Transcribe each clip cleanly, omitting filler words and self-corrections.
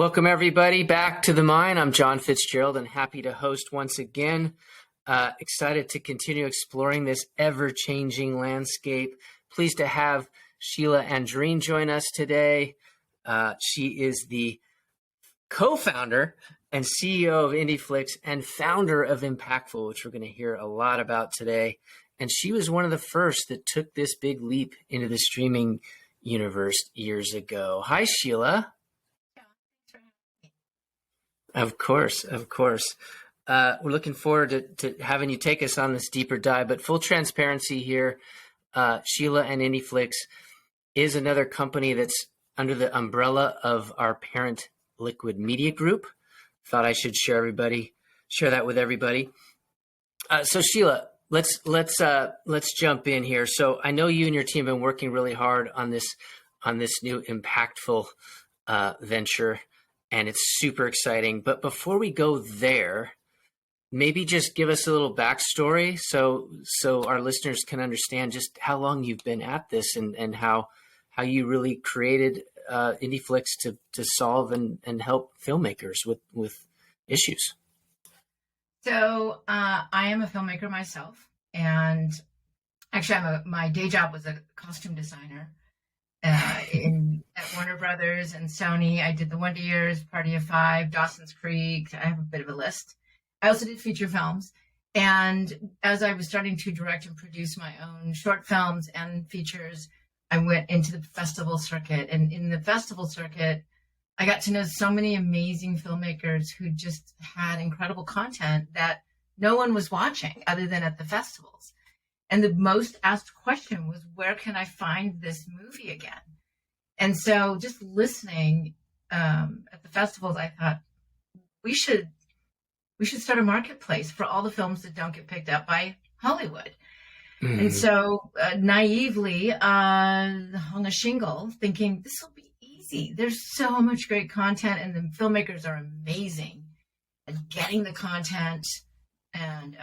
Welcome, everybody, back to The Mind. I'm John Fitzgerald and happy to host once again. Excited to continue exploring this ever-changing landscape. Pleased to have Scilla Andreen join us today. She is the co-founder and CEO of Indieflix and founder of Impactful, which we're going to hear a lot about today. And she was one of the first that took this big leap into the streaming universe years ago. Hi, Scilla. Of course. We're looking forward to having you take us on this deeper dive, but full transparency here, Scilla and Indieflix is another company that's under the umbrella of our parent Liquid Media Group. Thought I should share that with everybody. So Scilla, let's jump in here. So I know you and your team have been working really hard on this new Impactful venture. And it's super exciting. But before we go there, maybe just give us a little backstory so our listeners can understand just how long you've been at this and how you really created Indieflix to solve and help filmmakers with issues. So I am a filmmaker myself, and actually my day job was a costume designer. At Warner Brothers and Sony. I did The Wonder Years, Party of Five, Dawson's Creek. I have a bit of a list. I also did feature films. And as I was starting to direct and produce my own short films and features, I went into the festival circuit. And in the festival circuit, I got to know so many amazing filmmakers who just had incredible content that no one was watching other than at the festivals. And the most asked question was, where can I find this movie again? And so just listening at the festivals, I thought we should start a marketplace for all the films that don't get picked up by Hollywood. Mm-hmm. And so naively hung a shingle thinking this will be easy. There's so much great content and the filmmakers are amazing at getting the content and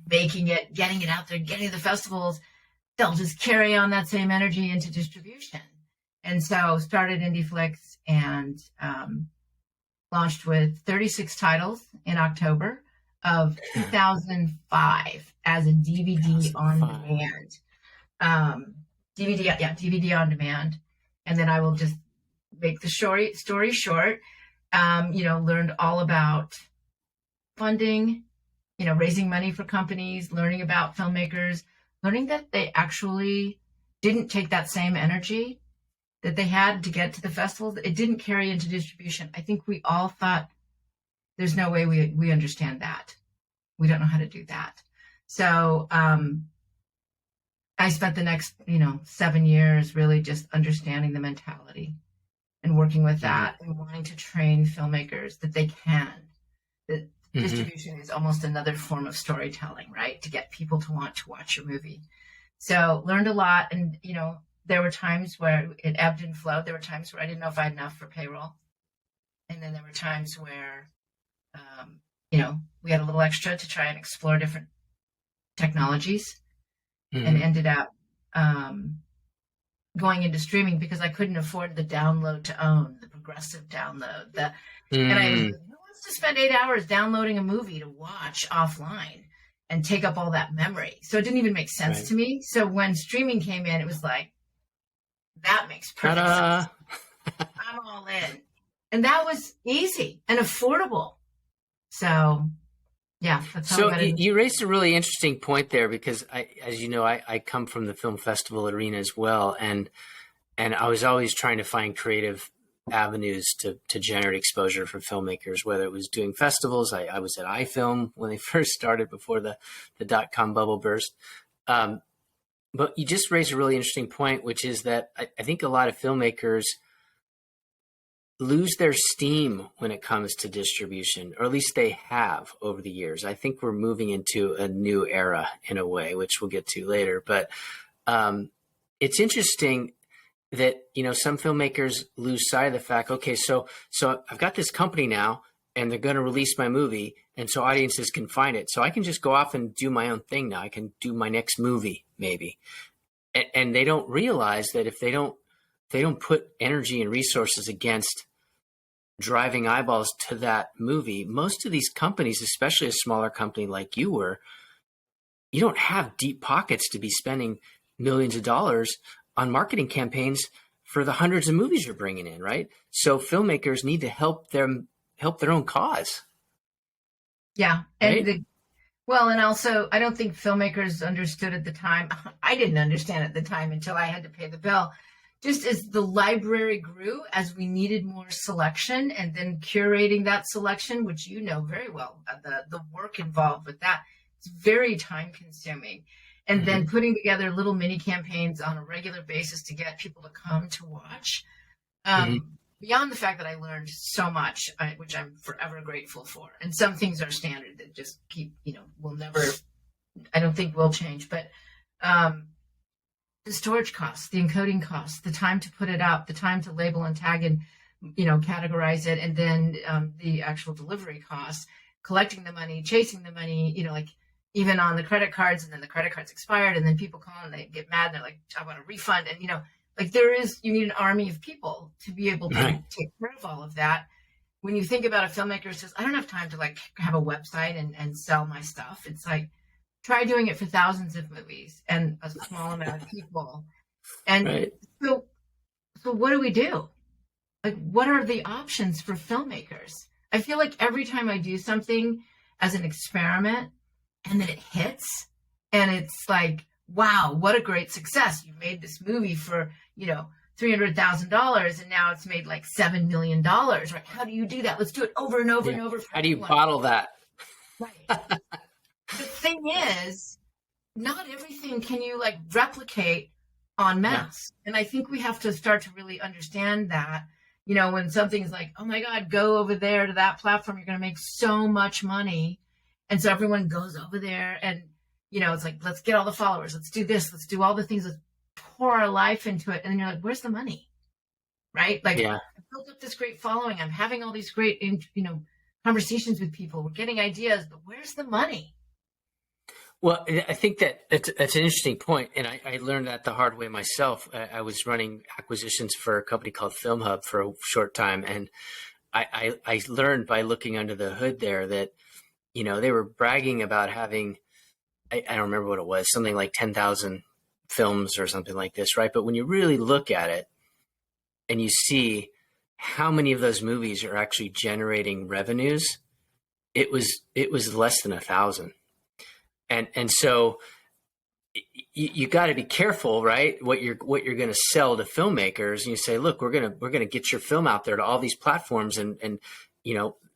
making it, getting it out there, getting to the festivals. They'll just carry on that same energy into distribution. And so started Indieflix and launched with 36 titles in October of 2005 as a DVD on demand. DVD on demand. And then I will just make the story short. Learned all about funding, raising money for companies, learning about filmmakers, learning that they actually didn't take that same energy that they had to get to the festivals. It didn't carry into distribution. I think we all thought, there's no way we understand that. We don't know how to do that. So I spent the next, 7 years really just understanding the mentality and working with that and wanting to train filmmakers that they can. That distribution is almost another form of storytelling, right? To get people to want to watch your movie. So learned a lot. And, there were times where it ebbed and flowed. There were times where I didn't know if I had enough for payroll. And then there were times where, we had a little extra to try and explore different technologies and ended up going into streaming because I couldn't afford the download to own, the progressive download. And I was like, who wants to spend 8 hours downloading a movie to watch offline and take up all that memory? So it didn't even make sense to me. So when streaming came in, it was like, that makes perfect sense. I'm all in. And that was easy and affordable. So, yeah. That's how you raised a really interesting point there because as you know, I come from the film festival arena as well. And I was always trying to find creative avenues to generate exposure for filmmakers, whether it was doing festivals. I was at iFilm when they first started before the .com bubble burst. But you just raised a really interesting point, which is that I think a lot of filmmakers lose their steam when it comes to distribution, or at least they have over the years. I think we're moving into a new era in a way, which we'll get to later. But it's interesting that, some filmmakers lose sight of the fact, okay, so I've got this company now and they're going to release my movie. And so audiences can find it. So I can just go off and do my own thing now. I can do my next movie, maybe. And they don't realize that if they don't put energy and resources against driving eyeballs to that movie. Most of these companies, especially a smaller company like you were, you don't have deep pockets to be spending millions of dollars on marketing campaigns for the hundreds of movies you're bringing in, right? So filmmakers need to help their own cause. Yeah. Right? And also, I don't think filmmakers understood at the time. I didn't understand at the time until I had to pay the bill. Just as the library grew, as we needed more selection, and then curating that selection, which you know very well, the work involved with that, it's very time consuming. And then putting together little mini campaigns on a regular basis to get people to come to watch. Beyond the fact that I learned so much, which I'm forever grateful for. And some things are standard that just keep, will never, I don't think will change. But the storage costs, the encoding costs, the time to put it up, the time to label and tag and, categorize it, and then the actual delivery costs, collecting the money, chasing the money, like even on the credit cards, and then the credit cards expired, and then people call and they get mad and they're like, I want a refund. And, like you need an army of people to be able to take care of all of that. When you think about a filmmaker who says, I don't have time to like have a website and sell my stuff. It's like, try doing it for thousands of movies and a small amount of people. And so what do we do? Like, what are the options for filmmakers? I feel like every time I do something as an experiment and then it hits and it's like, wow, what a great success. You made this movie for, $300,000 and now it's made like $7 million, right? How do you do that? Let's do it over and over and over. How do you bottle that? Right. The thing is, not everything can you like replicate en masse. Yeah. And I think we have to start to really understand that, when something's like, oh my God, go over there to that platform, you're going to make so much money. And so everyone goes over there and, it's like, let's get all the followers. Let's do this. Let's do all the things. Let's pour our life into it. And then you're like, where's the money? Right? Like, I built up this great following. I'm having all these great, conversations with people. We're getting ideas, but where's the money? Well, I think that's an interesting point. And I learned that the hard way myself. I was running acquisitions for a company called Film Hub for a short time. And I learned by looking under the hood there that, they were bragging about having, I don't remember what it was, something like 10,000 films or something like this, right? But when you really look at it and you see how many of those movies are actually generating revenues, it was less than 1,000. And so you got to be careful, right? What you're going to sell to filmmakers, and you say, look, we're going to get your film out there to all these platforms, and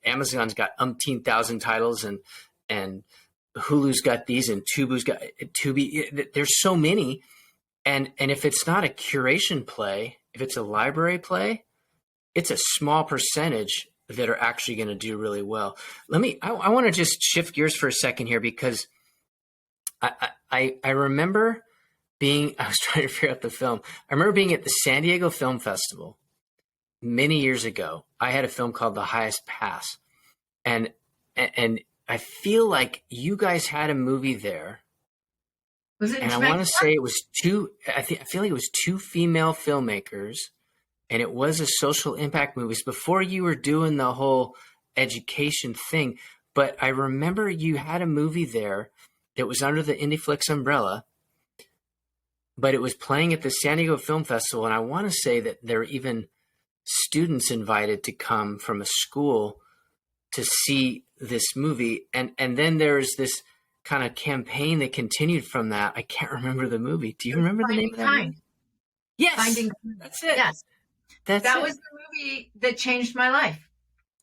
Amazon's got umpteen thousand titles, and Hulu's got these, and Tubi's got Tubi. There's so many, and if it's not a curation play, if it's a library play, it's a small percentage that are actually going to do really well. I want to just shift gears for a second here, because I remember I was trying to figure out the film. I remember being at the San Diego Film Festival many years ago. I had a film called The Highest Pass, and I feel like you guys had a movie there. Was it? And I want to say it was two. I feel like it was two female filmmakers, and it was a social impact movie. It's before you were doing the whole education thing. But I remember you had a movie there that was under the Indieflix umbrella, but it was playing at the San Diego Film Festival. And I want to say that there were even students invited to come from a school to see this movie. And then there's this kind of campaign that continued from that. I can't remember the movie. Do you remember the name of that movie? Yes. That's it. Yes. That was the movie that changed my life.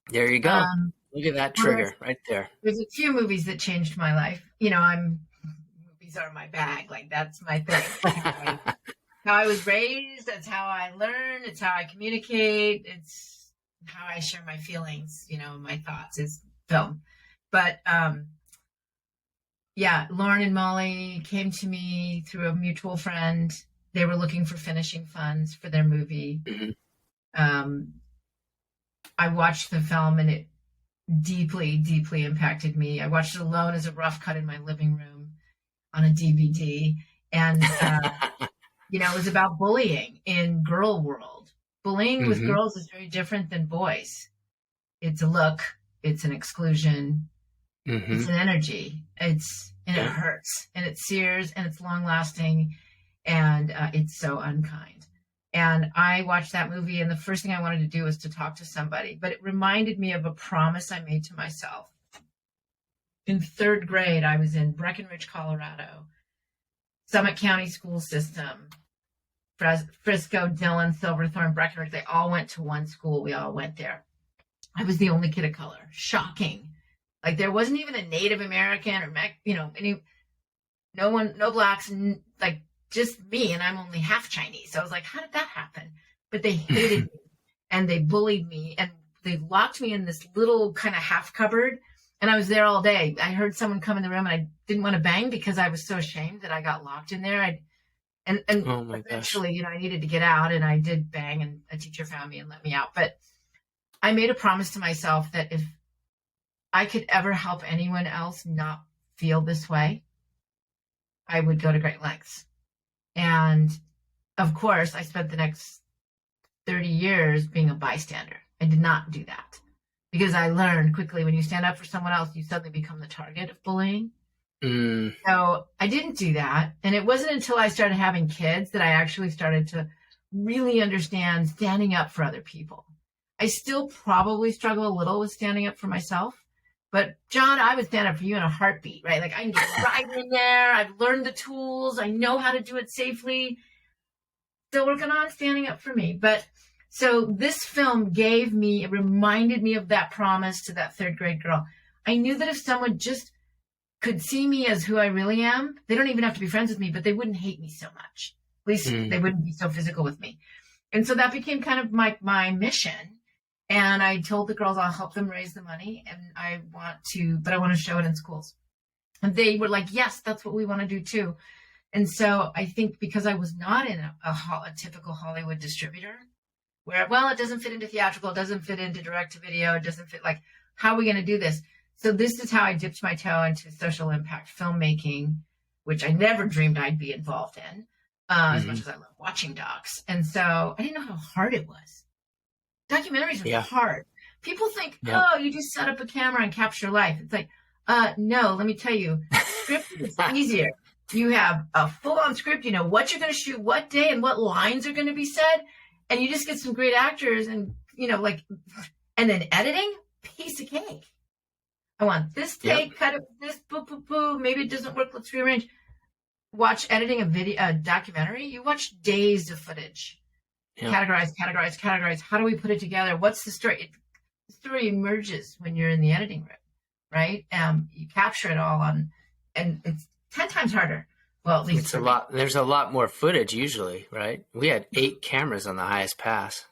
There you go. Look at that trigger right there. There's a few movies that changed my life. Movies are my bag. Like, that's my thing. How I was raised. That's how I learn. It's how I communicate. It's how I share my feelings, my thoughts is film. But, Lauren and Molly came to me through a mutual friend. They were looking for finishing funds for their movie. Mm-hmm. I watched the film and it deeply, deeply impacted me. I watched it alone as a rough cut in my living room on a DVD. And, it was about bullying in girl world. Bullying with girls is very different than boys. it's a look, it's an exclusion, Mm-hmm. it's an energy, and it hurts, and it sears, and it's long lasting, and it's so unkind. And I watched that movie, and the first thing I wanted to do was to talk to somebody, but it reminded me of a promise I made to myself. In third grade, I was in Breckenridge, Colorado, Summit County school system, Frisco, Dillon, Silverthorne, Breckenridge. They all went to one school. We all went there. I was the only kid of color. Shocking. Like, there wasn't even a Native American or, no blacks, like, just me, and I'm only half Chinese. So I was like, how did that happen? But they hated me, and they bullied me, and they locked me in this little kind of half cupboard, and I was there all day. I heard someone come in the room, and I didn't want to bang because I was so ashamed that I got locked in there. And Oh my eventually, I needed to get out, and I did bang, and a teacher found me and let me out. But I made a promise to myself that if I could ever help anyone else not feel this way, I would go to great lengths. And of course, I spent the next 30 years being a bystander. I did not do that because I learned quickly when you stand up for someone else, you suddenly become the target of bullying. So I didn't do that. And it wasn't until I started having kids that I actually started to really understand standing up for other people. I still probably struggle a little with standing up for myself. But John, I would stand up for you in a heartbeat, right? Like, I can get right in there. I've learned the tools. I know how to do it safely. Still working on standing up for me. But so this film it reminded me of that promise to that third grade girl. I knew that if someone just could see me as who I really am, they don't even have to be friends with me, but they wouldn't hate me so much. At least they wouldn't be so physical with me. And so that became kind of my mission. And I told the girls I'll help them raise the money, and I want to show it in schools. And they were like, yes, that's what we want to do too. And so I think because I was not in a typical Hollywood distributor where, well, it doesn't fit into theatrical, it doesn't fit into direct to video, it doesn't fit, like, how are we going to do this? So this is how I dipped my toe into social impact filmmaking, which I never dreamed I'd be involved in, as much as I love watching docs. And so I didn't know how hard it was. Documentaries are hard. People think, oh, you just set up a camera and capture life. It's like, no, let me tell you, script is easier. You have a full-on script. You know what you're going to shoot, what day, and what lines are going to be said. And you just get some great actors and, and then editing, piece of cake. I want this take, cut it, this, boo. Maybe it doesn't work. Let's rearrange. Watch editing a documentary. You watch days of footage. Categorize. How do we put it together? What's the story? The story emerges when you're in the editing room, right? You capture it all and it's 10 times harder. Well, at least it's a lot. There's a lot more footage usually, right? We had 8 cameras on the highest pass.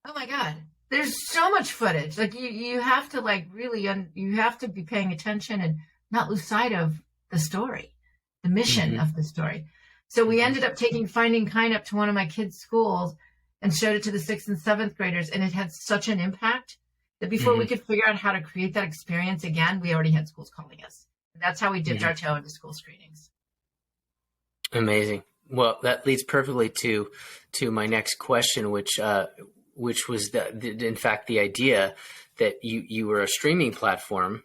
Oh my God. There's so much footage. Like you have to really, you have to be paying attention and not lose sight of the story, the mission of the story. So we ended up taking Finding Kind up to one of my kids' schools and showed it to the 6th and 7th graders. And it had such an impact that before we could figure out how to create that experience again, we already had schools calling us. And that's how we dipped our toe into school screenings. Amazing. Well, that leads perfectly to my next question, which was in fact the idea that you were a streaming platform,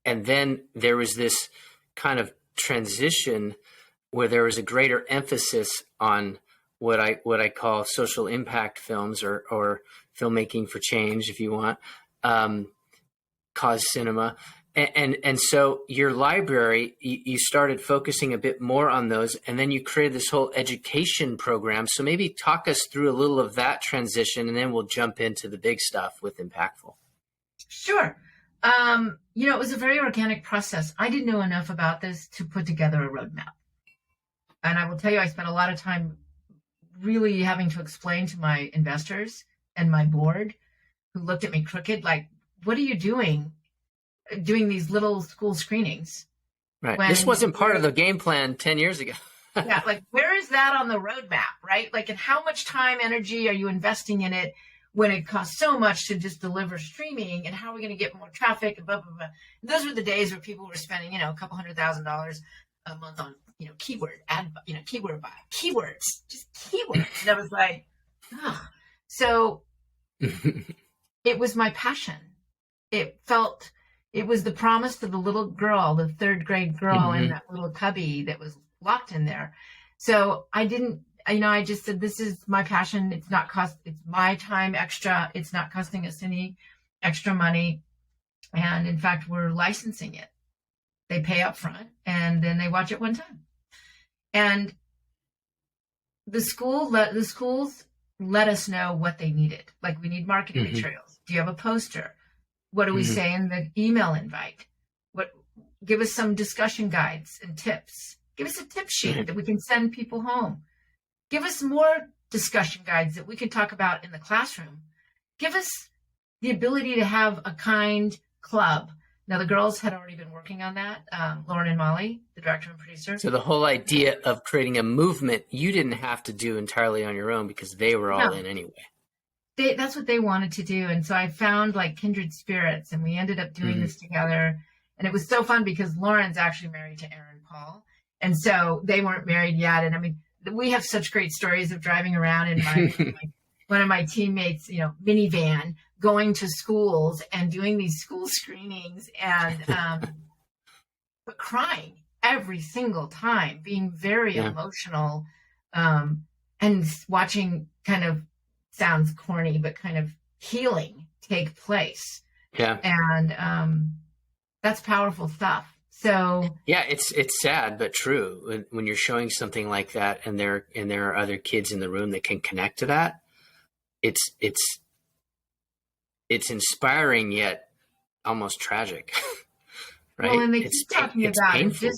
and then there was this kind of transition where there was a greater emphasis on what I call social impact films or filmmaking for change, if you want, cause cinema. And so your library, you started focusing a bit more on those, and then you created this whole education program. So maybe talk us through a little of that transition, and then we'll jump into the big stuff with Impactful. Sure. It was a very organic process. I didn't know enough about this to put together a roadmap. And I will tell you, I spent a lot of time really having to explain to my investors and my board, who looked at me crooked, like, what are you doing these little school screenings? Right. This wasn't part of the game plan 10 years ago. Yeah. Like, where is that on the roadmap, right? Like, and how much time, energy are you investing in it when it costs so much to just deliver streaming, and how are we going to get more traffic and blah, blah, blah. And those were the days where people were spending, a couple $100,000 a month on, keyword buy, keywords, just keywords. And I was like, oh. So it was my passion. It was the promise to the little girl, the third grade girl in that little cubby that was locked in there. So I didn't, I just said, this is my passion. It's my time extra. It's not costing us any extra money. And in fact, we're licensing it. They pay up front and then they watch it one time. And the schools let us know what they needed. Like, we need marketing materials. Do you have a poster? What do we say in the email invite? Give us some discussion guides and tips. Give us a tip sheet that we can send people home. Give us more discussion guides that we can talk about in the classroom. Give us the ability to have a kind club. Now, the girls had already been working on that. Lauren and Molly, the director and producer. So the whole idea of creating a movement, you didn't have to do entirely on your own because they were all in anyway. That's what they wanted to do. And so I found like kindred spirits, and we ended up doing this together. And it was so fun because Lauren's actually married to Aaron Paul. And so they weren't married yet. And I mean, we have such great stories of driving around in one of my teammates, minivan, going to schools and doing these school screenings and but crying every single time, being very emotional, and watching kind of, sounds corny, but kind of healing take place. Yeah. And that's powerful stuff. So yeah, it's sad but true when you're showing something like that, and there are other kids in the room that can connect to that. It's inspiring yet almost tragic, right? Well, and they keep talking about painful,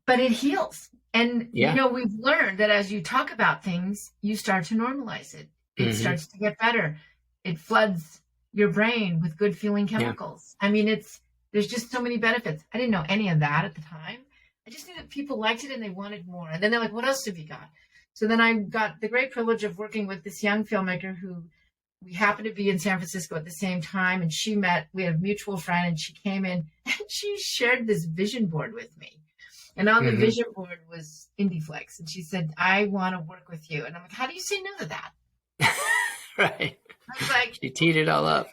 but it heals. And we've learned that as you talk about things, you start to normalize it. It starts to get better. It floods your brain with good feeling chemicals. I mean, there's just so many benefits. I didn't know any of that at the time. I just knew that people liked it and they wanted more. And then they're like, what else have you got? So then I got the great privilege of working with this young filmmaker who we happened to be in San Francisco at the same time. And we had a mutual friend, and she came in and she shared this vision board with me. And on the vision board was Indieflix. And she said, I want to work with you. And I'm like, how do you say no to that? Right. I was like, she teed it all up.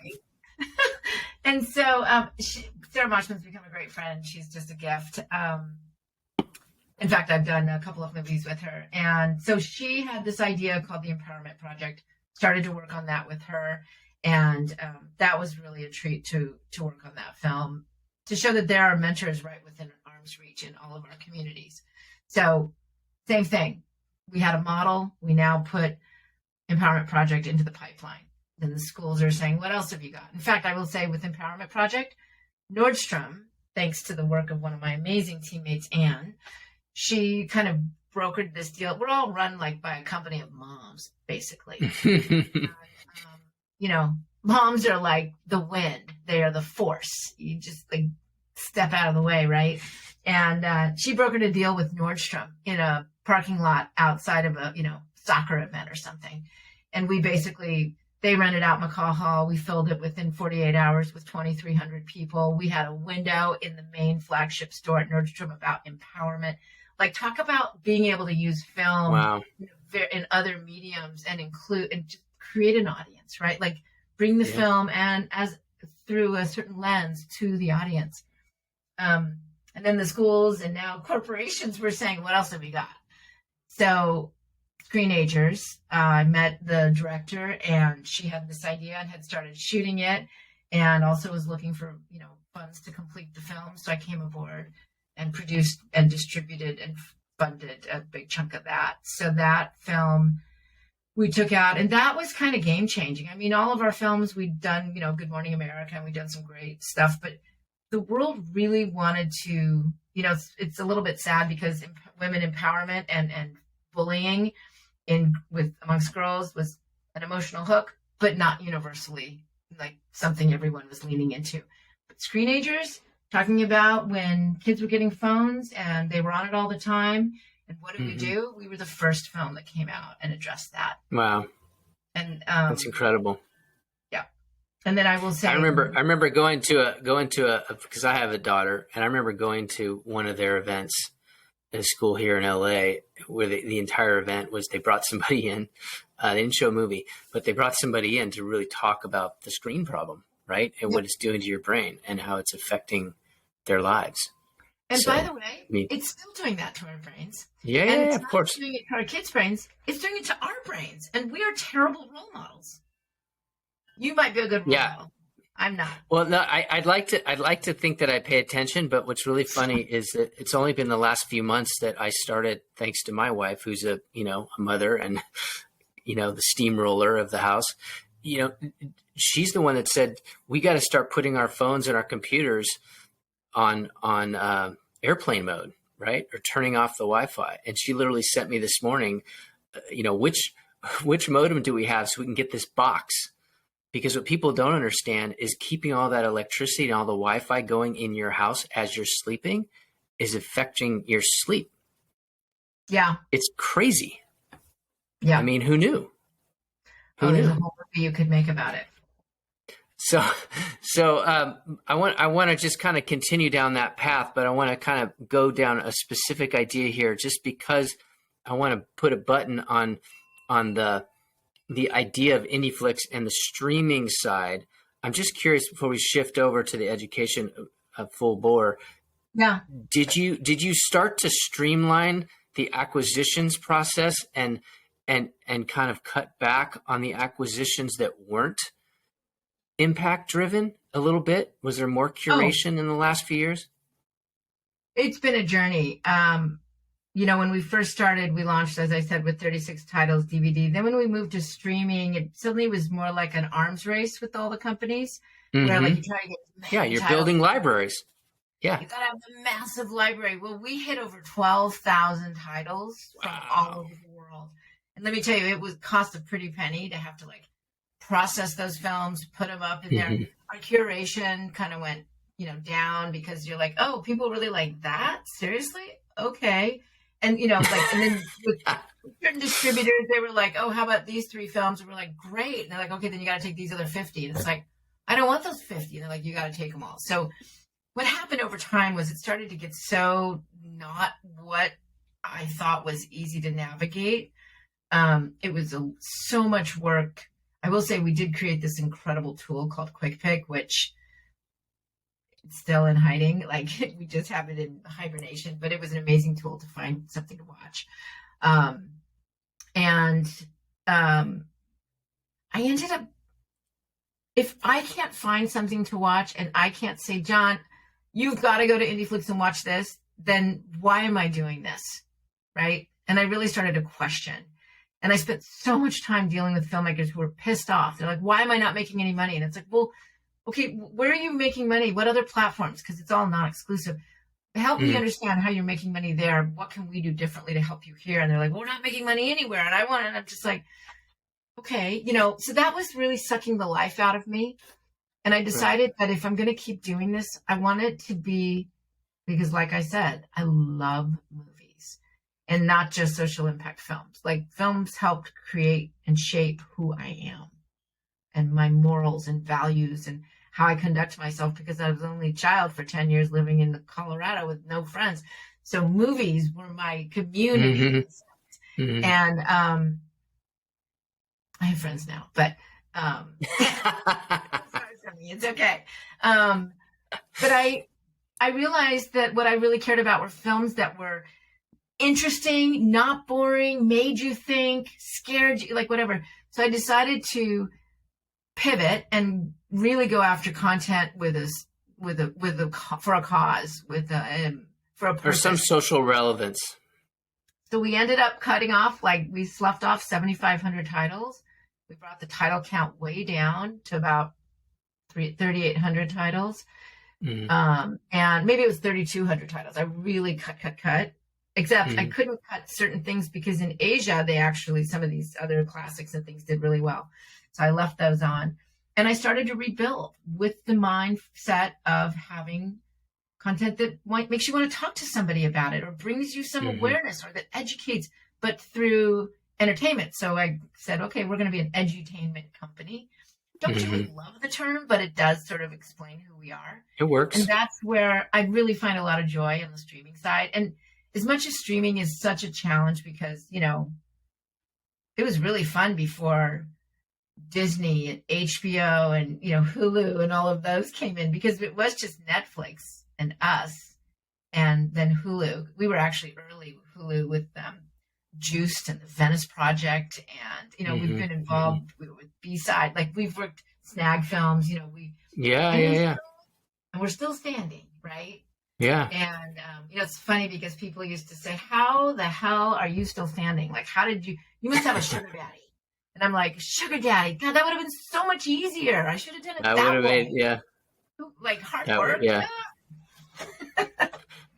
And so Sarah Moshman's become a great friend. She's just a gift. In fact, I've done a couple of movies with her. And so she had this idea called the Empowerment Project, started to work on that with her. And that was really a treat to work on that film, to show that there are mentors right within arm's reach in all of our communities. So same thing. We had a model. We now put Empowerment Project into the pipeline. Then the schools are saying, what else have you got? In fact, I will say with Empowerment Project, Nordstrom, thanks to the work of one of my amazing teammates, Anne, she kind of brokered this deal. We're all run like by a company of moms, basically. And, moms are like the wind. They are the force. You just step out of the way, right? And she brokered a deal with Nordstrom in a parking lot outside of a, soccer event or something. And they rented out McCaw Hall. We filled it within 48 hours with 2,300 people. We had a window in the main flagship store at Nordstrom about empowerment. Like, talk about being able to use film in other mediums and just create an audience, right? Like, bring the film and as through a certain lens to the audience. And then the schools and now corporations were saying, what else have we got? So Screenagers, I met the director, and she had this idea and had started shooting it, and also was looking for, funds to complete the film. So I came aboard and produced and distributed and funded a big chunk of that. So that film we took out, and that was kind of game changing. I mean, all of our films, we'd done, Good Morning America, and we'd done some great stuff, but the world really wanted to, it's a little bit sad because women empowerment and bullying amongst girls was an emotional hook, but not universally like something everyone was leaning into. But Screenagers, talking about when kids were getting phones and they were on it all the time. And what did we do? We were the first film that came out and addressed that. Wow. And that's incredible. Yeah. And then I will say, I remember going to a because I have a daughter, and I remember going to one of their events a school here in LA where the entire event was they brought somebody in. They didn't show a movie, but they brought somebody in to really talk about the screen problem, right? And what it's doing to your brain and how it's affecting their lives. And by the way, it's still doing that to our brains. Yeah, and it's of not course. doing it to our kids' brains. It's doing it to our brains. And we are terrible role models. You might be a good role model. I'm not. Well, no, I'd like to think that I pay attention, but what's really funny is that it's only been the last few months that I started, thanks to my wife, who's a mother and, the steamroller of the house. She's the one that said, we got to start putting our phones and our computers on airplane mode, right? Or turning off the Wi-Fi. And she literally sent me this morning, which modem do we have so we can get this box? Because what people don't understand is keeping all that electricity and all the Wi-Fi going in your house as you're sleeping is affecting your sleep. Yeah. It's crazy. Yeah. I mean, who knew? There's a whole movie you could make about it. So I want to just kind of continue down that path, but I want to kind of go down a specific idea here, just because I want to put a button on the idea of Indieflix and the streaming side. I'm just curious before we shift over to the education of full bore. Yeah. Did you start to streamline the acquisitions process and kind of cut back on the acquisitions that weren't impact driven a little bit? Was there more curation in the last few years? It's been a journey. When we first started, we launched, as I said, with 36 titles DVD. Then when we moved to streaming, it suddenly was more like an arms race with all the companies. Mm-hmm. Where you try to get you're building libraries. Yeah. You got to have a massive library. Well, we hit over 12,000 titles from all over the world. And let me tell you, it was cost a pretty penny to have to process those films, put them up in there. Our curation kind of went, down because you're like, oh, people really like that? Seriously? Okay. And, and then with certain distributors, they were like, oh, how about these 3 films? And we're like, great. And they're like, okay, then you got to take these other 50. And it's like, I don't want those 50. And they're like, you got to take them all. So what happened over time was it started to get so not what I thought was easy to navigate. It was so much work. I will say we did create this incredible tool called Quick Pick, which it's still in hiding. We just have it in hibernation, but it was an amazing tool to find something to watch. I ended up, if I can't find something to watch and I can't say, John, you've got to go to Indieflix and watch this, then why am I doing this? Right. And I really started to question. And I spent so much time dealing with filmmakers who were pissed off. They're like, why am I not making any money? And it's like, well, okay, where are you making money? What other platforms? Because it's all non-exclusive. Help me understand how you're making money there. What can we do differently to help you here? And they're like, well, we're not making money anywhere. And I'm just like, okay, so that was really sucking the life out of me. And I decided that if I'm going to keep doing this, I want it to be, because like I said, I love movies and not just social impact films. Films helped create and shape who I am and my morals and values and how I conduct myself, because I was only a child for 10 years living in Colorado with no friends. So movies were my community. Mm-hmm. And I have friends now, but it's okay. But I realized that what I really cared about were films that were interesting, not boring, made you think, scared you, whatever. So I decided to pivot and really go after content for a cause, for a purpose. For some social relevance. So we ended up cutting off, we sloughed off 7,500 titles. We brought the title count way down to about 3,800 titles. Mm-hmm. And maybe it was 3,200 titles. I really cut. Except I couldn't cut certain things because in Asia, they actually, some of these other classics and things did really well. So I left those on. And I started to rebuild with the mindset of having content that makes you want to talk to somebody about it or brings you some awareness or that educates, but through entertainment. So I said, okay, we're going to be an edutainment company. Don't really love the term, but it does sort of explain who we are. It works. And that's where I really find a lot of joy on the streaming side. as much as streaming is such a challenge because, you know, it was really fun before Disney and HBO and, you know, Hulu and all of those came in, because it was just Netflix and us and then Hulu. We were actually early with Hulu with Juiced and the Venice Project. And, you know, we've been involved with B-Side. Like, we've worked Snag Films, you know, Yeah. And we're still standing, right? Yeah. And, you know, it's funny because people used to say, how the hell are you still standing? Like, how did you must have a sugar daddy. And I'm like, sugar daddy? God, that would have been so much easier. I should have done it that way. Like, hard work. Yeah.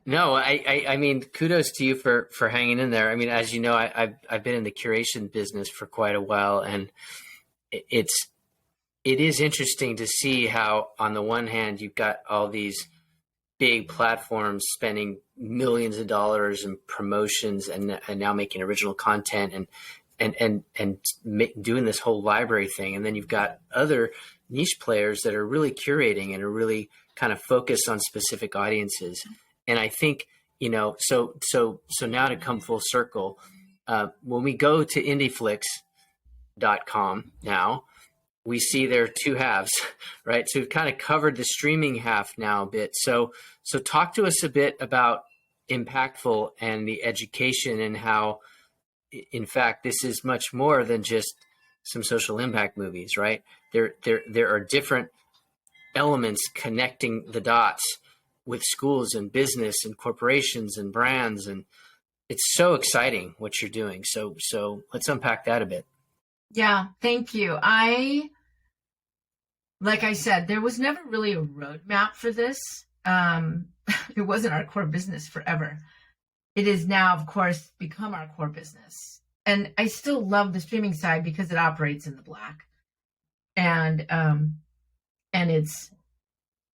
No, I mean, kudos to you for hanging in there. I mean, as you know, I've been in the curation business for quite a while, and it is interesting to see how, on the one hand, you've got all these big platforms spending millions of dollars in promotions and now making original content and doing this whole library thing, and then you've got other niche players that are really curating and are really kind of focused on specific audiences. And I think, you know, so now to come full circle, when we go to Indieflix.com now, we see there are two halves, right? So we've kind of covered the streaming half now a bit. So talk to us a bit about Impactful and the education, and how, in fact, this is much more than just some social impact movies, right? There are different elements connecting the dots with schools and business and corporations and brands, and it's so exciting what you're doing. So let's unpack that a bit. Yeah, thank you. Like I said, there was never really a roadmap for this. It wasn't our core business forever. It is now, of course, become our core business. And I still love the streaming side because it operates in the black. And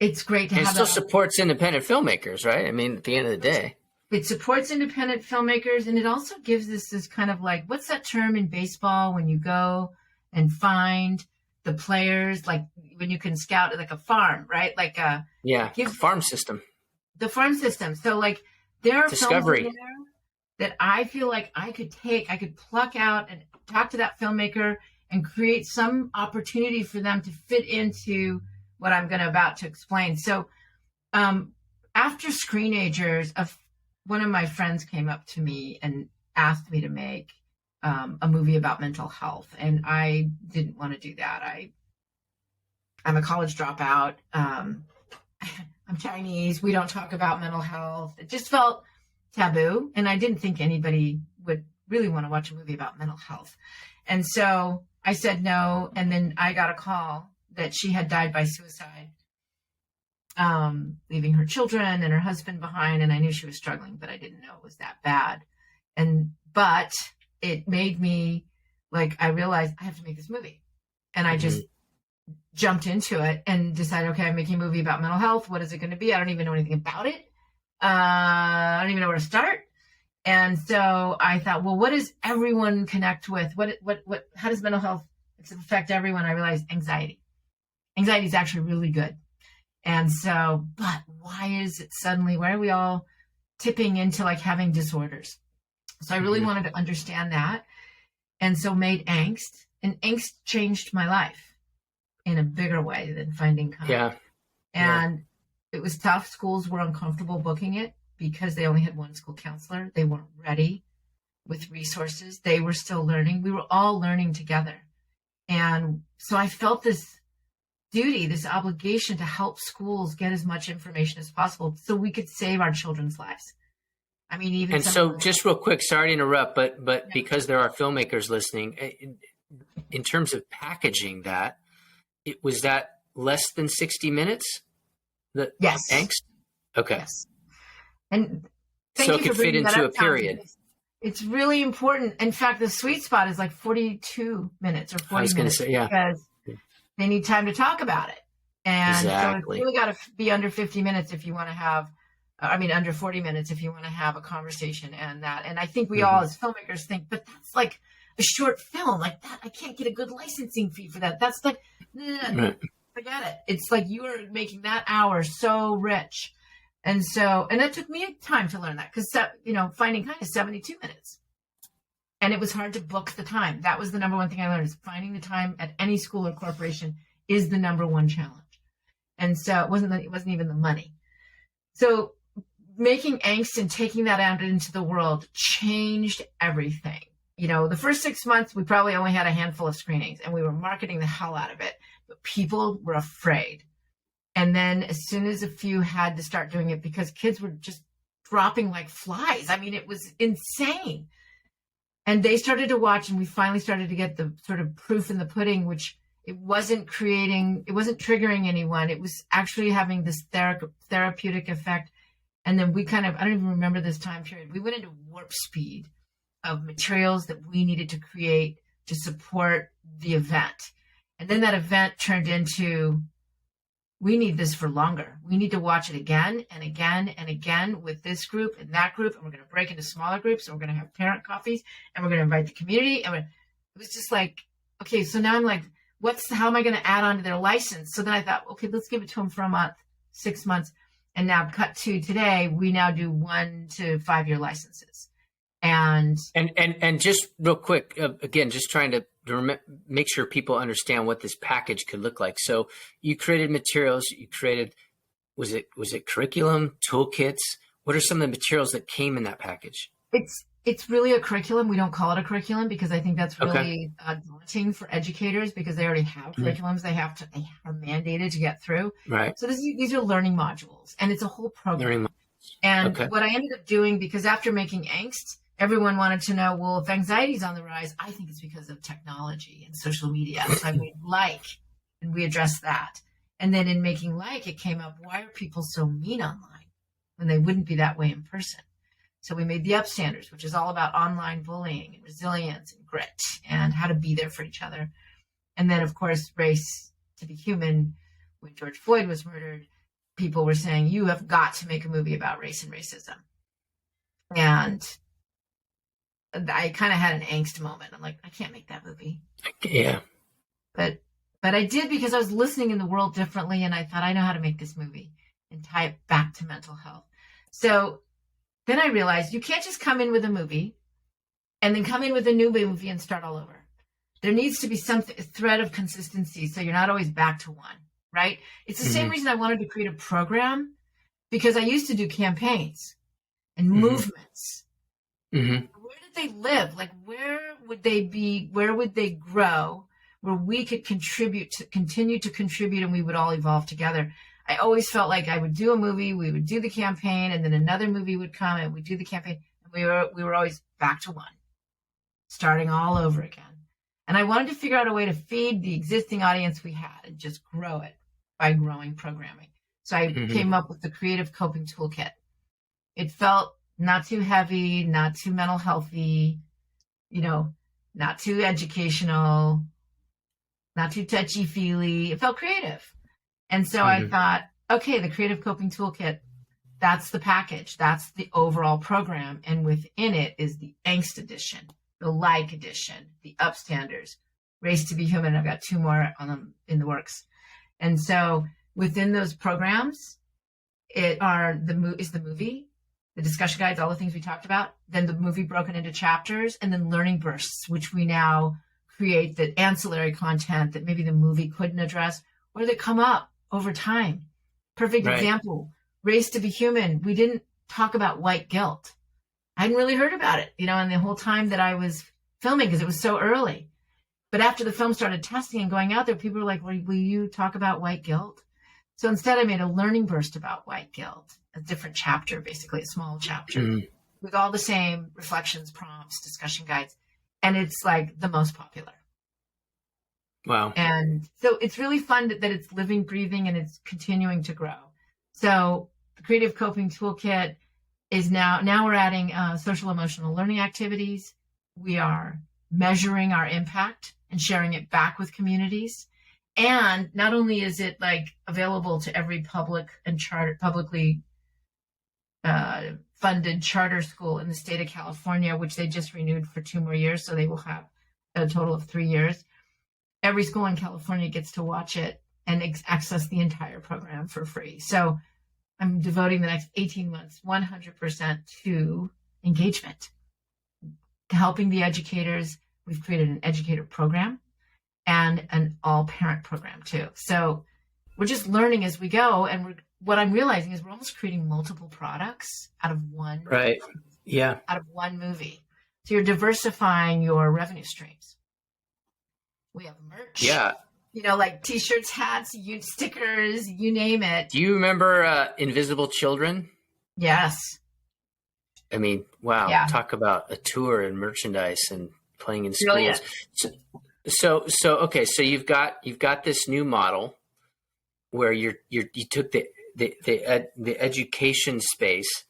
it's great to have. It still supports independent filmmakers, right? I mean, at the end of the day, it supports independent filmmakers, and it also gives us this kind of like, what's that term in baseball when you go and find the players, like when you can scout like a farm, right? Like farm system. The farm system. So like there are discovery films in there that I feel like I could pluck out and talk to that filmmaker and create some opportunity for them to fit into what I'm about to explain. So after Screenagers, one of my friends came up to me and asked me to make a movie about mental health. And I didn't want to do that. I'm a college dropout. I'm Chinese. We don't talk about mental health. It just felt taboo. And I didn't think anybody would really want to watch a movie about mental health. And so I said no. And then I got a call that she had died by suicide, leaving her children and her husband behind. And I knew she was struggling, but I didn't know it was that bad. But it made me, like, I realized I have to make this movie. And I just jumped into it and decided, okay, I'm making a movie about mental health. What is it going to be? I don't even know anything about it. I don't even know where to start. And so I thought, well, what does everyone connect with? How does mental health affect everyone? I realized anxiety. Anxiety is actually really good. And so, but why are we all tipping into like having disorders? So I really wanted to understand that. And so made Angst, and Angst changed my life in a bigger way than Finding Kind. Yeah. And it was tough. Schools were uncomfortable booking it because they only had one school counselor. They weren't ready with resources. They were still learning. We were all learning together. And so I felt this duty, this obligation to help schools get as much information as possible so we could save our children's lives. I mean, even. And so just real quick, sorry to interrupt, but because there are filmmakers listening, in terms of packaging that, was that less than 60 minutes? Yes. Angst? Okay. Yes. And so it could fit into a period. It's really important. In fact, the sweet spot is like 42 minutes or 40 minutes. I was going to say, because they need time to talk about it. And so it's really got to be under 50 minutes if you want to have, under 40 minutes if you want to have a conversation and that. And I think we all as filmmakers think, but that's like a short film like that. I can't get a good licensing fee for that. That's like, forget it. It's like you are making that hour so rich. And that took me time to learn that because, finding time is 72 minutes. And it was hard to book the time. That was the number one thing I learned, is finding the time at any school or corporation is the number one challenge. And so it wasn't even the money. So making Angst and taking that out into the world changed everything. The first 6 months, we probably only had a handful of screenings and we were marketing the hell out of it, but people were afraid. And then as soon as a few had to start doing it, because kids were just dropping like flies. I mean, it was insane. And they started to watch, and we finally started to get the sort of proof in the pudding, which it wasn't triggering anyone. It was actually having this therapeutic effect. And then we I don't even remember this time period. We went into warp speed of materials that we needed to create to support the event. And then that event turned into, we need this for longer. We need to watch it again and again and again with this group and that group. And we're going to break into smaller groups. And we're going to have parent coffees. And we're going to invite the community. And it was just like, okay, so now I'm like, how am I going to add on to their license? So then I thought, okay, let's give it to them for a month, 6 months. And now cut to today, we now do 1 to 5 year licenses. And just real quick, again, just trying to make sure people understand what this package could look like. So you created materials, was it curriculum, toolkits? What are some of the materials that came in that package? It's really a curriculum. We don't call it a curriculum because I think that's really daunting for educators, because they already have curriculums they are mandated to get through. Right. So these are learning modules, and it's a whole program. And what I ended up doing, because after making Angst, everyone wanted to know, well, if anxiety is on the rise, I think it's because of technology and social media. So I made and we addressed that. And then in making it came up, why are people so mean online when they wouldn't be that way in person? So we made the Upstanders, which is all about online bullying and resilience and grit and how to be there for each other. And then, of course, Race to be Human. When George Floyd was murdered, people were saying, you have got to make a movie about race and racism. And I kind of had an Angst moment. I'm like, I can't make that movie. Yeah. But I did, because I was listening in the world differently, and I thought, I know how to make this movie and tie it back to mental health. So then I realized you can't just come in with a movie and then come in with a new movie and start all over. There needs to be a thread of consistency, so you're not always back to one, right? It's the same reason I wanted to create a program, because I used to do campaigns and movements. Where did they live? Like, where would they be? Where would they grow? Where we could continue to contribute, and we would all evolve together. I always felt like I would do a movie, we would do the campaign, and then another movie would come, and we'd do the campaign. And we were always back to one, starting all over again. And I wanted to figure out a way to feed the existing audience we had and just grow it by growing programming. So I came up with the Creative Coping Toolkit. It felt not too heavy, not too mental healthy, not too educational, not too touchy-feely. It felt creative. And so I thought, okay, the Creative Coping Toolkit, that's the package. That's the overall program. And within it is the Angst edition, the edition, the Upstanders, Race to be Human. I've got 2 more on them in the works. And so within those programs, is the movie, the discussion guides, all the things we talked about, then the movie broken into chapters, and then learning bursts, which we now create, the ancillary content that maybe the movie couldn't address, or that come up over time. Perfect example, Race to be Human. We didn't talk about white guilt. I hadn't really heard about it, in the whole time that I was filming, because it was so early. But after the film started testing and going out there, people were like, will you talk about white guilt? So instead I made a learning burst about white guilt, a different chapter, basically a small chapter with all the same reflections, prompts, discussion guides. And it's like the most popular. Wow. And so it's really fun that it's living, breathing, and it's continuing to grow. So the Creative Coping Toolkit is now we're adding social emotional learning activities. We are measuring our impact and sharing it back with communities. And not only is it available to every publicly funded charter school in the state of California, which they just renewed for 2 more years. So they will have a total of 3 years. Every school in California gets to watch it and access the entire program for free. So I'm devoting the next 18 months 100% to engagement, to helping the educators. We've created an educator program and an all-parent program too. So we're just learning as we go. And what I'm realizing is we're almost creating multiple products out of one. Right. Yeah. Out of one movie. So you're diversifying your revenue streams. We have merch. Yeah. Like t-shirts, hats, stickers, you name it. Do you remember Invisible Children? Yes. I mean, wow. Yeah. Talk about a tour and merchandise and playing in schools. Brilliant. So okay. So you've got this new model where you took the education space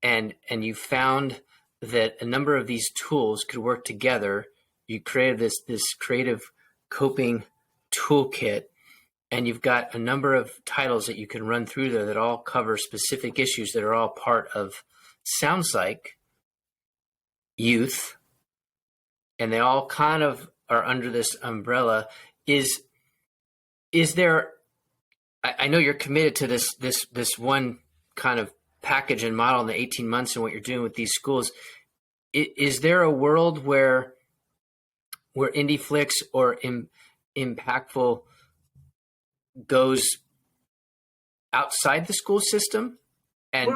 and you found that a number of these tools could work together. You created this creative coping toolkit, and you've got a number of titles that you can run through there that all cover specific issues that are all part of, sounds like, youth, and they all kind of are under this umbrella. Is there, I know you're committed to this one kind of package and model in the 18 months and what you're doing with these schools. Is there a world where Indieflix or Impactful goes outside the school system and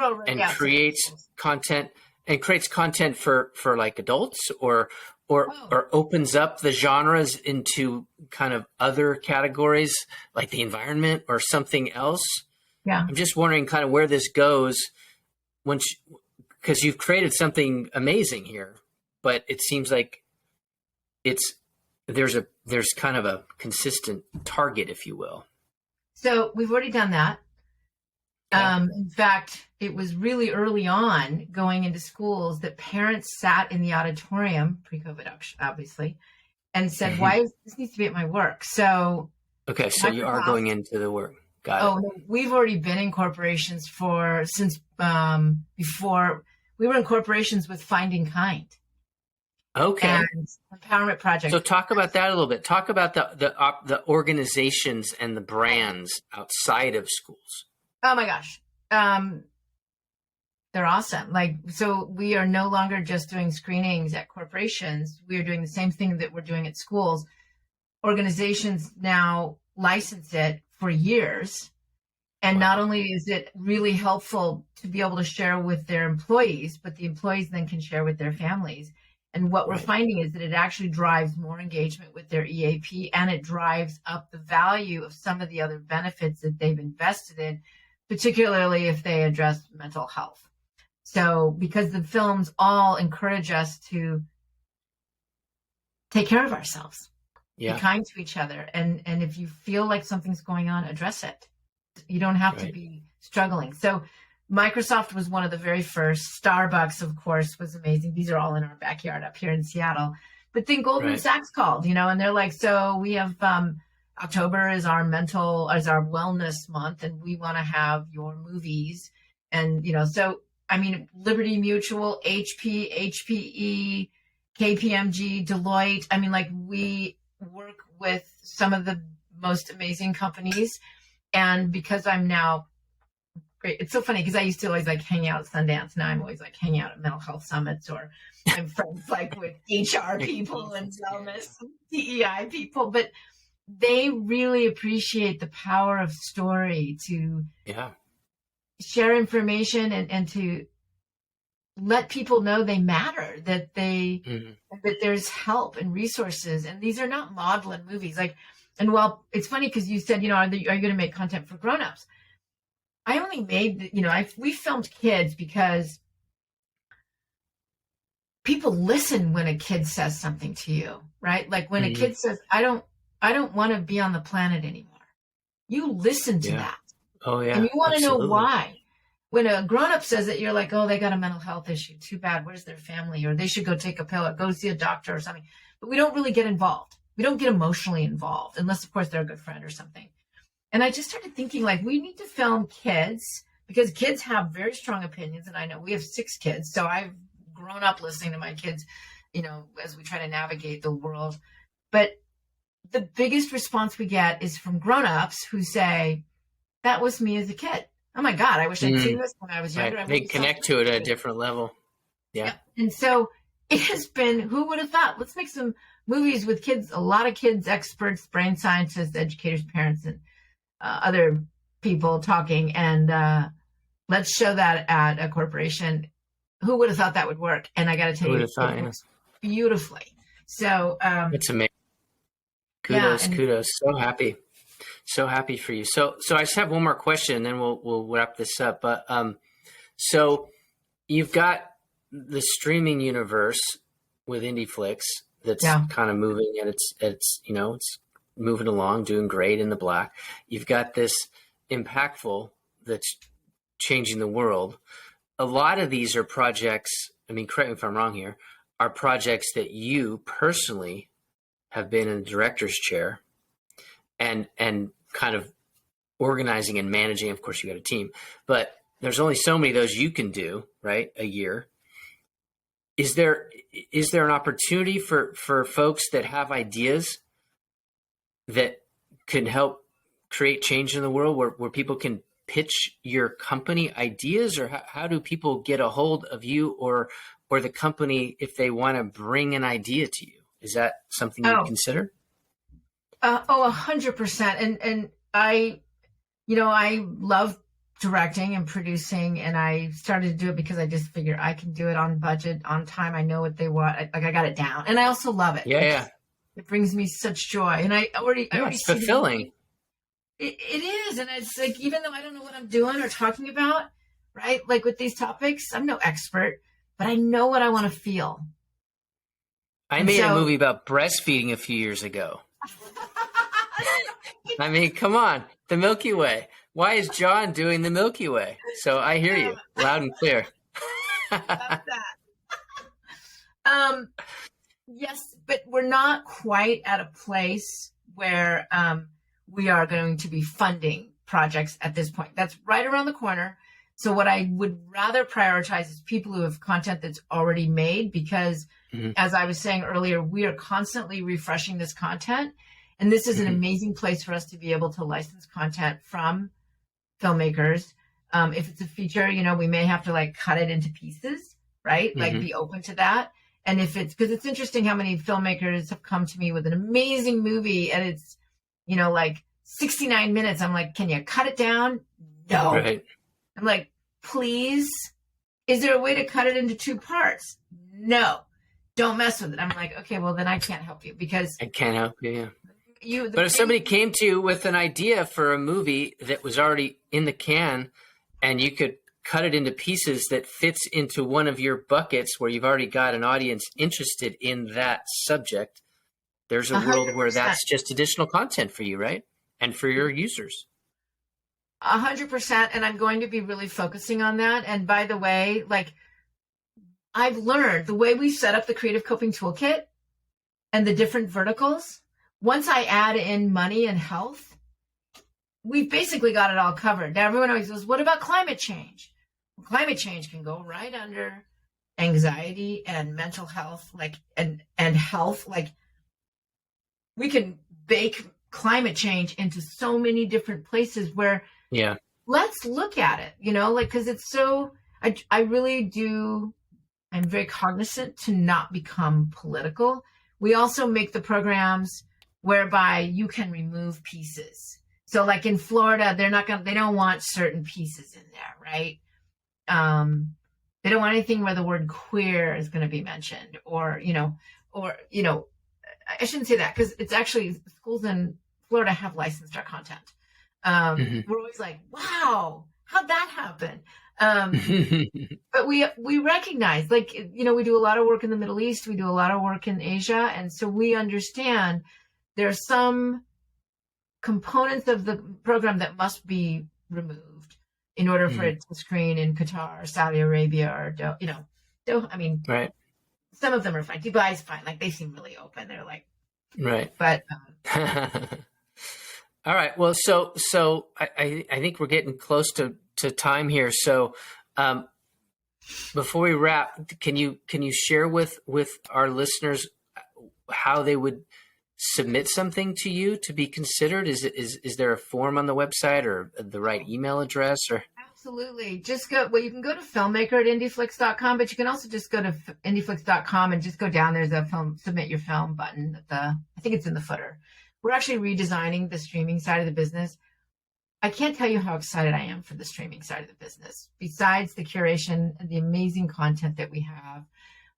creates content for like adults or opens up the genres into kind of other categories like the environment or something else? Yeah. I'm just wondering kind of where this goes because you've created something amazing here, but it seems like there's kind of a consistent target, if you will. So we've already done that. Okay. In fact, it was really early on going into schools that parents sat in the auditorium, pre-COVID obviously, and said, why does this needs to be at my work? So okay, so you are going into the work. Got it. Oh, no, we've already been in corporations since before. We were in corporations with Finding Kind. Okay. And Empowerment Project. So talk about that a little bit. Talk about the organizations and the brands outside of schools. Oh my gosh. They're awesome. So we are no longer just doing screenings at corporations. We are doing the same thing that we're doing at schools. Organizations now license it for years. And not only is it really helpful to be able to share with their employees, but the employees then can share with their families. And what we're finding is that it actually drives more engagement with their EAP, and it drives up the value of some of the other benefits that they've invested in, particularly if they address mental health. So because the films all encourage us to take care of ourselves, be kind to each other. And if you feel like something's going on, address it. You don't have to be struggling. So Microsoft was one of the very first. Starbucks, of course, was amazing. These are all in our backyard up here in Seattle. But then Goldman Sachs called, and they're like, so we have October is our wellness month, and we want to have your movies. And, so, Liberty Mutual, HP, HPE, KPMG, Deloitte. We work with some of the most amazing companies. And because I'm now great, it's so funny because I used to always hang out at Sundance. Now I'm always hanging out at mental health summits, or I'm friends with HR people and wellness and DEI people. But they really appreciate the power of story to share information and to let people know they matter, that that there's help and resources. And these are not maudlin movies. And while it's funny because you said, are you going to make content for grownups? I only made, we filmed kids because people listen when a kid says something to you, right? Like when a kid says, I don't want to be on the planet anymore. You listen to that. Oh yeah. And you want to know why. When a grown-up says it, you're like, oh, they got a mental health issue. Too bad. Where's their family? Or they should go take a pill or go see a doctor or something. But we don't really get involved. We don't get emotionally involved unless, of course, they're a good friend or something. And I just started thinking, we need to film kids because kids have very strong opinions. And I know we have 6 kids. So I've grown up listening to my kids, as we try to navigate the world. But the biggest response we get is from grown-ups who say, that was me as a kid. oh my God, I wish I'd seen this when I was younger. Right. I They really saw connect to it at a different level. Yeah. Yep. And so it has been, who would have thought? Let's make some movies with kids, a lot of kids, experts, brain scientists, educators, parents, and other people talking. And let's show that at a corporation. Who would have thought that would work? And I got to tell you, it works beautifully. So it's amazing. Kudos. So happy for you. So I just have one more question, and then we'll wrap this up. But so you've got the streaming universe with Indieflix that's kind of moving, and it's moving along, doing great in the black. You've got this impactful that's changing the world. A lot of these are projects, I mean, correct me if I'm wrong here, are projects that you personally have been in the director's chair and kind of organizing and managing. Of course, you got a team, but there's only so many of those you can do, right? A year. Is there an opportunity for folks that have ideas that can help create change in the world where people can pitch your company ideas, or how do people get a hold of you or the company if they want to bring an idea to you? Is that something you consider? 100%. And I love directing and producing, and I started to do it because I just figured I can do it on budget, on time. I know what they want. I got it down, and I also love it. Yeah. It brings me such joy, and I already it's fulfilling. It is, and it's like, even though I don't know what I'm doing or talking about, right? Like with these topics, I'm no expert, but I know what I want to feel. I made a movie about breastfeeding a few years ago. I mean, come on, the Milky Way. Why is John doing the Milky Way? So I hear you loud and clear. About that. Yes, but we're not quite at a place where we are going to be funding projects at this point. That's right around the corner. So what I would rather prioritize is people who have content that's already made, because as I was saying earlier, we are constantly refreshing this content. And this is an amazing place for us to be able to license content from filmmakers. If it's a feature, we may have to like cut it into pieces, right? Like be open to that. And if it's, because it's interesting how many filmmakers have come to me with an amazing movie and it's, like 69 minutes. I'm like, can you cut it down? No. Right. I'm like, please, is there a way to cut it into 2 parts? No, don't mess with it. I'm like, okay, well then I can't help you, because I can't help you. Yeah. But if somebody came to you with an idea for a movie that was already in the can, and you could cut it into pieces that fits into one of your buckets where you've already got an audience interested in that subject, there's a 100%. World where that's just additional content for you, right? And for your users. 100%. And I'm going to be really focusing on that. And by the way, like, I've learned the way we set up the Creative Coping Toolkit and the different verticals, once I add in money and health, we've basically got it all covered. Now, everyone always goes, what about climate change? Well, climate change can go right under anxiety and mental health, and health. Like, we can bake climate change into so many different places where, let's look at it, because it's so, I really do. I'm very cognizant to not become political. We also make the programs whereby you can remove pieces. So like in Florida, they don't want certain pieces in there, right? They don't want anything where the word queer is going to be mentioned, or I shouldn't say that, because it's actually, schools in Florida have licensed our content. We're always like, wow, how'd that happen? But we recognize, like, we do a lot of work in the Middle East, we do a lot of work in Asia, and so we understand there are some components of the program that must be removed in order for it to screen in Qatar, Saudi Arabia, or I mean, right. Some of them are fine. Dubai's fine. Like, they seem really open. They're like, right. But all right. Well, so I think we're getting close to time here. So before we wrap, can you share with our listeners how they would submit something to you to be considered? Is there a form on the website or the right email address? Or Absolutely. Just go, well, you can go to filmmaker at indieflix.com, but you can also just go to indieflix.com and just go down. There's a submit your film button I think it's in the footer. We're actually redesigning the streaming side of the business. I can't tell you how excited I am for the streaming side of the business, besides the curation and the amazing content that we have,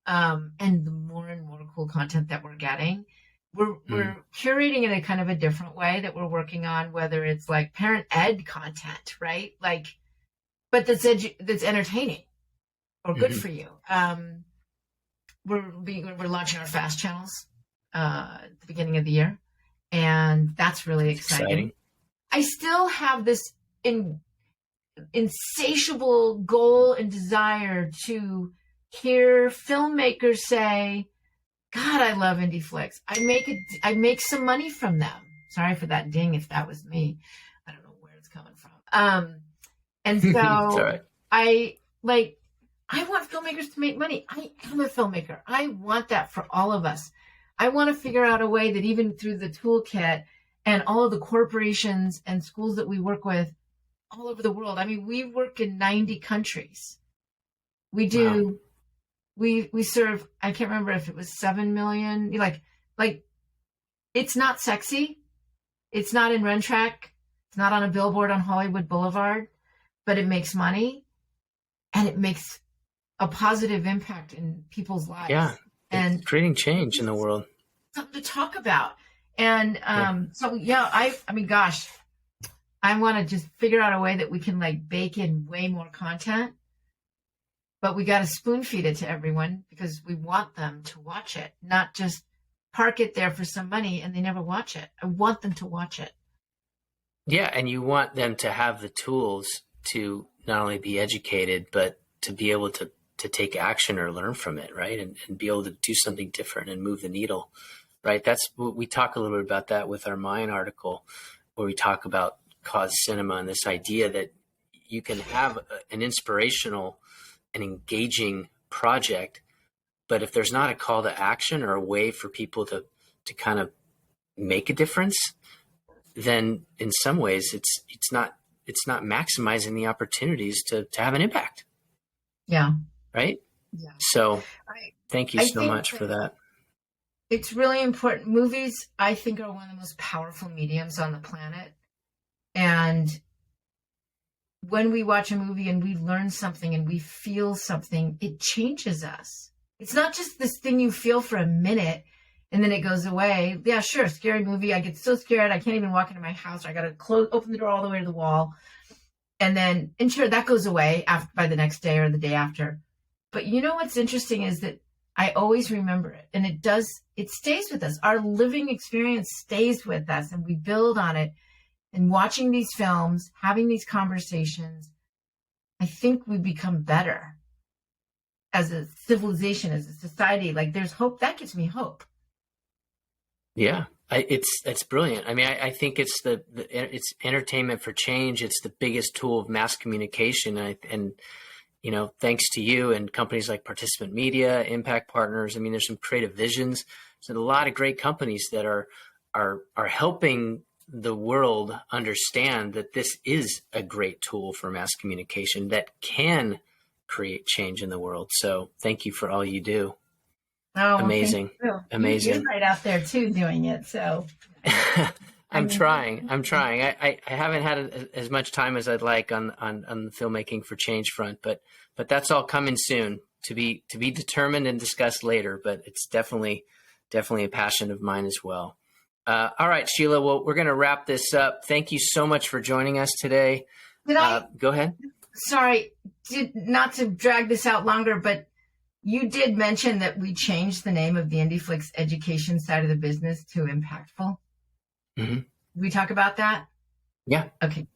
and the more and more cool content that we're getting. We're curating in a kind of a different way that we're working on, whether it's like parent ed content, right? Like, but that's entertaining or good for you. We're launching our fast channels at the beginning of the year, and that's really exciting. I still have this insatiable goal and desire to hear filmmakers say, God, I love Indieflix. I make some money from them. Sorry for that ding if that was me. I don't know where it's coming from. And so I want filmmakers to make money. I am a filmmaker. I want that for all of us. I want to figure out a way that even through the toolkit and all of the corporations and schools that we work with all over the world. I mean, we work in 90 countries. We do. Wow. We serve, I can't remember if it was 7 million, like it's not sexy. It's not in Rentrack. It's not on a billboard on Hollywood Boulevard, but it makes money and it makes a positive impact in people's lives. Yeah. And creating change in the world. Something to talk about. And I mean, gosh, I want to just figure out a way that we can like bake in way more content. But we got to spoon feed it to everyone because we want them to watch it, not just park it there for some money and they never watch it. I want them to watch it. Yeah, and you want them to have the tools to not only be educated, but to be able to take action or learn from it, right? And be able to do something different and move the needle, right? That's we talk a little bit about that with our Mine article, where we talk about cause cinema and this idea that you can have an inspirational an engaging project, but if there's not a call to action or a way for people to kind of make a difference, then in some ways it's not maximizing the opportunities to have an impact. Yeah. Right. Yeah. So thank you so much for that. It's really important. Movies, I think, are one of the most powerful mediums on the planet. And when we watch a movie and we learn something and we feel something, it changes us. It's not just this thing you feel for a minute and then it goes away. Yeah, sure, scary movie. I get so scared I can't even walk into my house. I got to open the door all the way to the wall. And sure, that goes away by the next day or the day after. But you know what's interesting is that I always remember it. And it stays with us. Our living experience stays with us and we build on it. And watching these films, having these conversations, I think we become better as a civilization, as a society. Like there's hope. That gives me hope. Yeah, it's brilliant. I mean, I think it's it's entertainment for change. It's the biggest tool of mass communication. And you know, thanks to you and companies like Participant Media, Impact Partners. I mean, there's some creative visions. There's a lot of great companies that are helping the world understand that this is a great tool for mass communication that can create change in the world. So thank you for all you do. Oh, amazing. Amazing. You're right out there too doing it. So I'm trying. I haven't had as much time as I'd like on the filmmaking for change front, but that's all coming soon to be determined and discussed later, but it's definitely a passion of mine as well. All right, Sheila, well, we're going to wrap this up. Thank you so much for joining us today. Go ahead. Sorry, not to drag this out longer, but you did mention that we changed the name of the Indieflix education side of the business to Impactful. Mm-hmm. Did we talk about that? Yeah. Okay.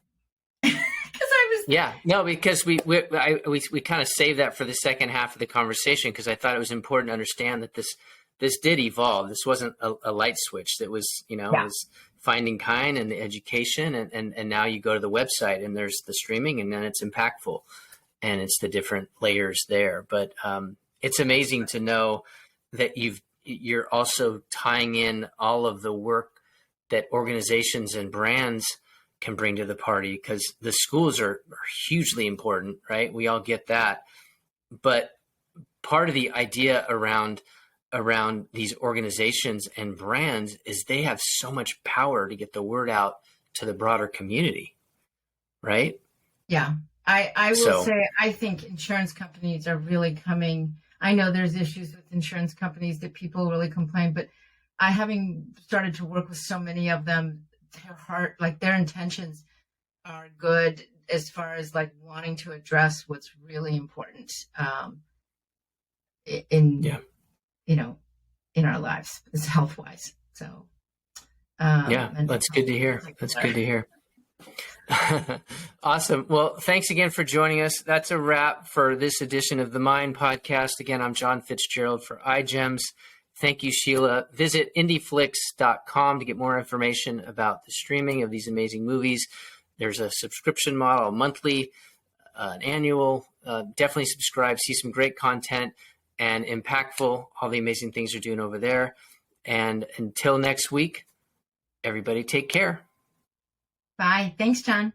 Because we kind of saved that for the second half of the conversation because I thought it was important to understand that this did evolve. This wasn't a light switch. That was, it was Finding Kind and the education. And now you go to the website and there's the streaming and then it's Impactful and it's the different layers there. But it's amazing to know that you're also tying in all of the work that organizations and brands can bring to the party, because the schools are hugely important, right? We all get that. But part of the idea around these organizations and brands is they have so much power to get the word out to the broader community, right? Yeah. I will say, I think insurance companies are really coming. I know there's issues with insurance companies that people really complain, but having started to work with so many of them, their heart, like their intentions are good as far as like wanting to address what's really important in our lives, is health wise. So that's good to hear. That's good to hear. Awesome. Well, thanks again for joining us. That's a wrap for this edition of the Mind Podcast. Again, I'm John Fitzgerald for iGEMS. Thank you, Scilla. Visit Indieflix.com to get more information about the streaming of these amazing movies. There's a subscription model, a monthly, an annual. Definitely subscribe, see some great content, and impactful, all the amazing things you're doing over there. And until next week, everybody take care. Bye. Thanks, John.